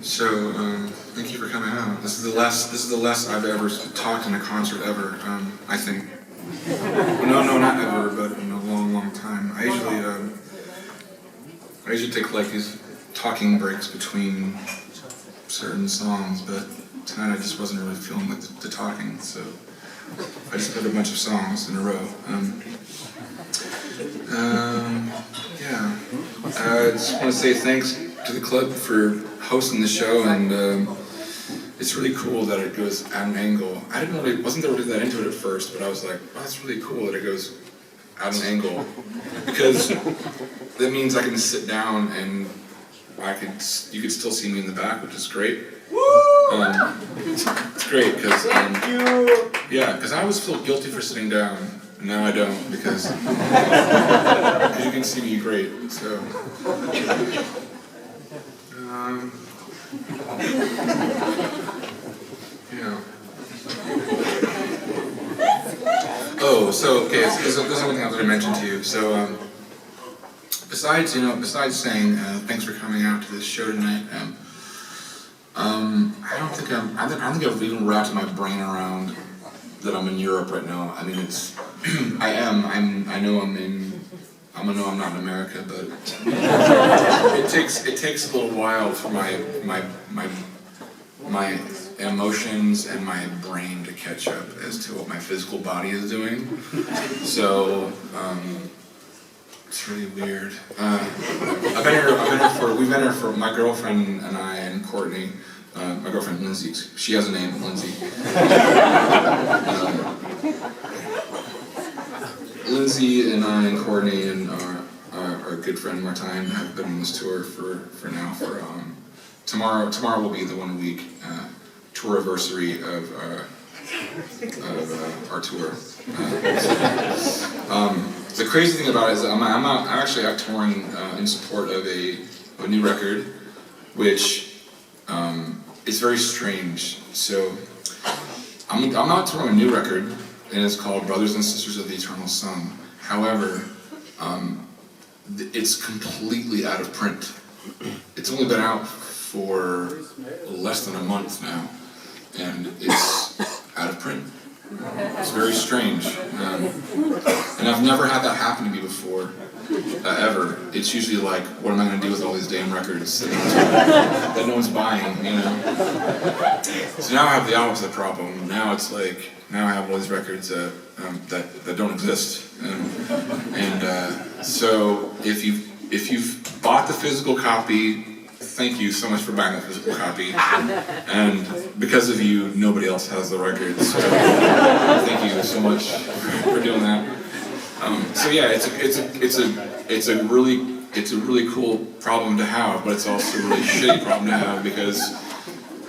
Thank you for coming out. This is the last I've ever talked in a concert ever. I think. No, not ever, but in a long, long time. I usually take like these talking breaks between certain songs, but tonight I just wasn't really feeling like the talking, so I just played a bunch of songs in a row. Yeah. I just want to say thanks to the club for hosting the show, and it's really cool that it goes at an angle. Wasn't really that into it at first, but I was like, wow, that's really cool that it goes at an angle, because that means I can sit down and you could still see me in the back, which is great. It's great because because I always feel guilty for sitting down. Now I don't, because you can see me great. So yeah. Oh, so okay. There's one thing I was going to mention to you. So besides saying thanks for coming out to this show tonight, I don't think I've even wrapped my brain around that I'm in Europe right now. I mean, I know I'm not in America, but it takes a little while for my emotions and my brain to catch up as to what my physical body is doing. So it's really weird. We've been here for my girlfriend and I and Courtney. My girlfriend Lindsay, she has a name, Lindsay. Lindsay and I and Courtney and our good friend Martine have been on this tour for tomorrow will be the 1 week tour anniversary of our tour. The crazy thing about it is that I'm actually out touring in support of a new record, which is very strange. So I'm out touring a new record, and it's called Brothers and Sisters of the Eternal Son. However, it's completely out of print. It's only been out for less than a month now, and it's out of print. It's very strange. And I've never had that happen to me before, ever. It's usually like, what am I going to do with all these damn records that no one's buying, you know? So now I have the opposite problem. Now it's like, now I have all these records that don't exist. So if you've bought the physical copy, thank you so much for buying the physical copy. And because of you, nobody else has the records. So thank you so much for doing that. So yeah, it's a really cool problem to have, but it's also a really shitty problem to have because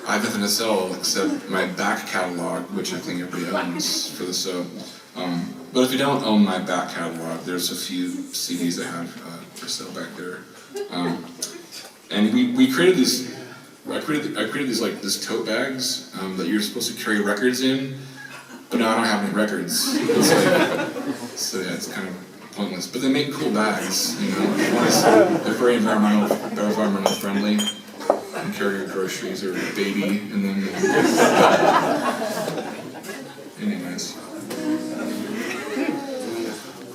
I have nothing to sell except my back catalog, which I think everybody owns for the show. But if you don't own my back catalog, there's a few CDs I have for sale back there. And we created these. I created these like this tote bags that you're supposed to carry records in, but now I don't have any records. So yeah, it's kind of pointless. But they make cool bags, you know. They're very environmental friendly. You can carry your groceries or your baby, and then. Anyways.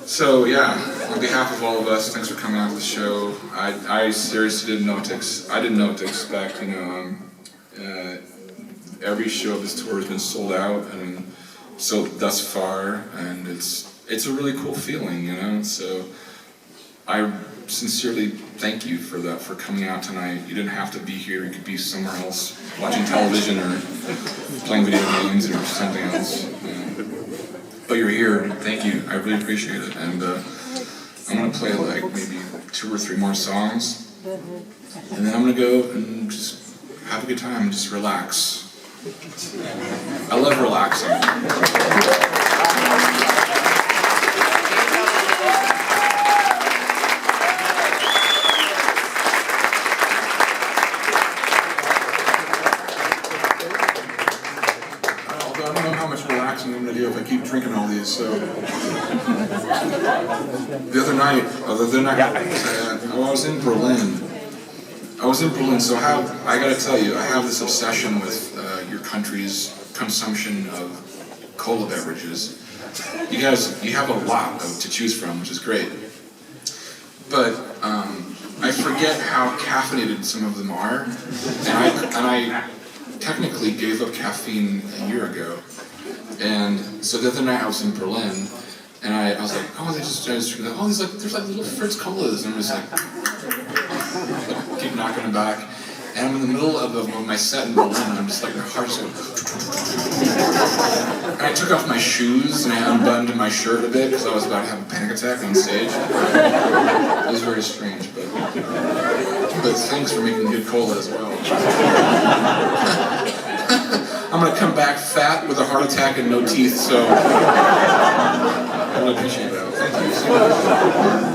So yeah, on behalf of all of us, thanks for coming out to the show. I seriously didn't know what to expect. You know, every show of this tour has been sold out, and so thus far, and it's a really cool feeling, you know. So I sincerely thank you for that, for coming out tonight. You didn't have to be here; you could be somewhere else, watching television or playing video games or something else. But you're here, thank you, I really appreciate it. And I'm gonna play like maybe 2 or 3 more songs, and then I'm gonna go and just have a good time and just relax. I love relaxing. I'm gonna do if I keep drinking all these. So the other night, I was in Berlin, I was in Berlin, so I gotta tell you, I have this obsession with your country's consumption of cola beverages. You guys, you have a lot to choose from, which is great. But I forget how caffeinated some of them are, and I technically gave up caffeine a year ago. And so the other night I was in Berlin, and I was like, oh, I was drinking, oh, there's like little Fritz Colas, and I'm just like keep knocking them back. And I'm in the middle of my set in Berlin, and I'm just like, my heart's going. And I took off my shoes, and I unbuttoned my shirt a bit, because I was about to have a panic attack on stage. It was very strange, but thanks for making good cola as well. I'm going to come back fat with a heart attack and no teeth, so I really appreciate that. Thank you so much.